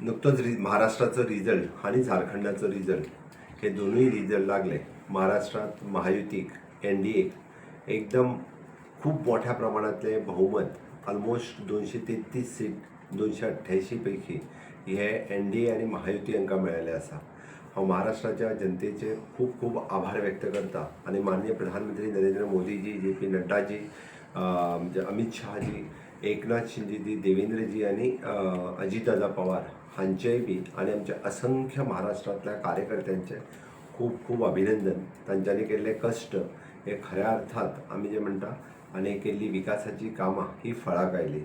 नुकतंच महाराष्ट्राचं रिझल्ट आणि झारखंडाचं रिझल्ट हे दोन्ही रिझल्ट लागले. महाराष्ट्रात महायुती NDA एकदम खूप मोठ्या प्रमाणातले बहुमत ऑलमोस्ट 233 सीट 288 पैकी हे NDA आणि महायुती अंका मिळाले असा. महाराष्ट्राच्या जनतेचे खूप खूप आभार व्यक्त करता आणि माननीय प्रधानमंत्री नरेंद्र मोदीजी, JP नड्डाजी, अमित शहाजी, एकनाथ शिंदेजी, देवेंद्रजी आणि अजितदादा पवार हांचेय बी आणि आमच्या असंख्य महाराष्ट्रातल्या कार्यकर्त्यांचे खूप खूप अभिनंदन. तांच्यांनी केल्ले कश्ट हे खऱ्या अर्थात आम्ही जे म्हणटा आणि केल्ली विकासाची कामां ही फळाक आयली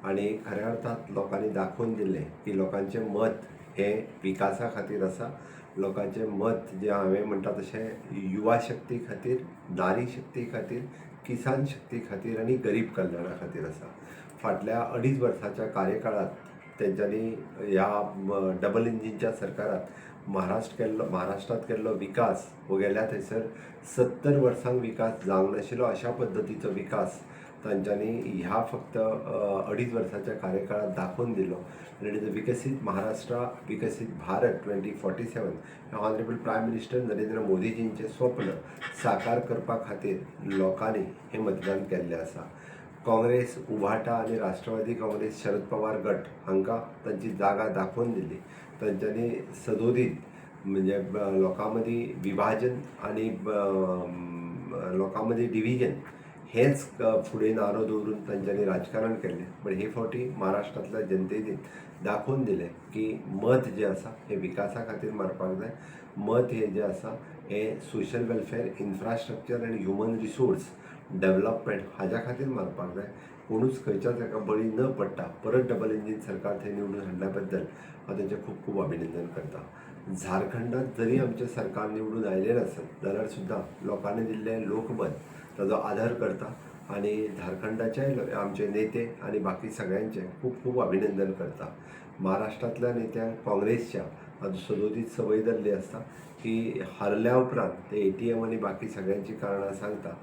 आणि खऱ्या अर्थात लोकांनी दाखवून दिले की लोकांचे मत हे विकासा खातीर आसा. लोकांचे मत जे हांवें म्हणटा तशें युवा शक्ती खातीर, नारी शक्ती खातीर, किसान शक्ती खातीर आणि गरीब कल्याणा खातीर आसा. फाटल्या 2.5 वर्साच्या कार्यकाळात तेंच्यांनी ह्या डबल इंजिनच्या सरकारात महाराष्ट्रात केल्लो विकास हो गेल्या थंयसर 70 वर्सांक विकास जावंक नाशिल्लो अशा पद्दतीचो विकास तांच्यांनी ह्या फक्त 2.5 वर्साच्या कार्यकाळात दाखवून दिलो. आणि विकसीत महाराष्ट्र, विकसीत भारत 2047 हे ऑनरेबल प्रायम मिनिस्टर नरेंद्र मोदीजींचे स्वप्न साकार करपा खातीर लोकांनी हे मतदान केल्लें आसा. काँग्रेस, उभाटा आणि राष्ट्रवादी काँग्रेस, शरद पवार गट हांकां तांची जागा दाखवून दिली. तांच्यांनी सदोदीत म्हणजे लोकां मदीं विभाजन आणि लोकां मदीं डिव्हिजन हेच फुडें नारो दवरून तांच्यांनी राजकारण केल्लें. पण हे फावटी महाराष्ट्रांतल्या जनतेन दाखवून दिलें की मत जें आसा हें विकासा खातीर मारपाक जाय. मत हें जें आसा हें सोशल वेलफेअर, इन्फ्रास्ट्रक्चर आनी ह्युमन रिसोर्स डेव्हलपमेंट हाज्या खातीर मारपाक जाय. कोणूच खंयच्याच एका बळी न पडटा परत डबल इंजिन सरकार थंय निवडून हाडल्या बद्दल हांव तेंचें खूब खूब अभिनंदन करता. झारखंडात जरी आमचें सरकार निवडून आयलें नासत जाल्यार सुद्दां लोकांनी दिल्लें लोकमत ताजो आदर करता आणि झारखंडाचे आमचे नेते आणि बाकी सगळ्यांचे खूप खूप अभिनंदन करता. महाराष्ट्रातल्या नेत्यांक काँग्रेसच्या सदोदीत संवय जाल्ली आसता की हारल्या उपरांत ते ATM आणि बाकी सगळ्यांची कारणां सांगता.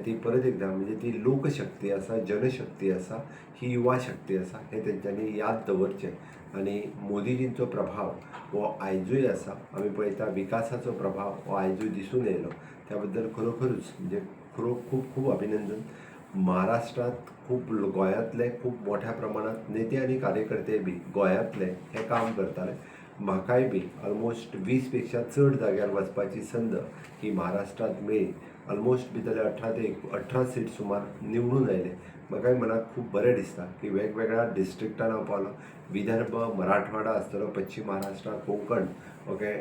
ती परत एकदा म्हणजे ती लोकशक्ती आसा, जनशक्ती आसा, ही युवा शक्ती आसा हे तेंच्यांनी याद दवरचें. आणि मोदीजींचो प्रभाव हो आयजूय आसा. आमी पळयता विकासाचो प्रभाव हो आयजूय दिसून येयलो. त्या बद्दल खरोखरूच म्हणजे खूप खूप अभिनंदन. महाराष्ट्रात खूप गोंयांतले खूप मोठ्या प्रमाणात नेते आणि कार्यकर्ते बी गोंयांतले हे काम करताले. म्हाकाय बी ऑलमोस्ट 20 पेक्षा चड जाग्यार वचपाची संद ही महाराष्ट्रात मेळ्ळी. ऑलमोस्ट भितरले 18 सीट सुमार निवडून आयले. म्हाकाय मनाक खूब बरें दिसता की वेगवेगळ्या डिस्ट्रिक्टान हांव पावलो. विदर्भ, मराठवाडा आसतलो, पश्चिम महाराष्ट्र, कोंकण ओके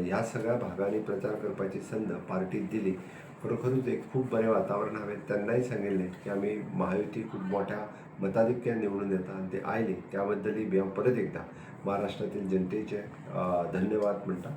ह्या सगळ्या भागांनी प्रचार करपाची संद पार्टीक दिली. खरोखरूच एक खूप बरें वातावरण. हांवें तेन्नाय सांगिल्लें की आमी महायुती खूब मोठ्या मताधिक्यान निवडून येता आनी ते आयली. त्या बद्दलय बी हांव परत एकदा महाराष्ट्रातील जनतेचे धन्यवाद म्हणटा.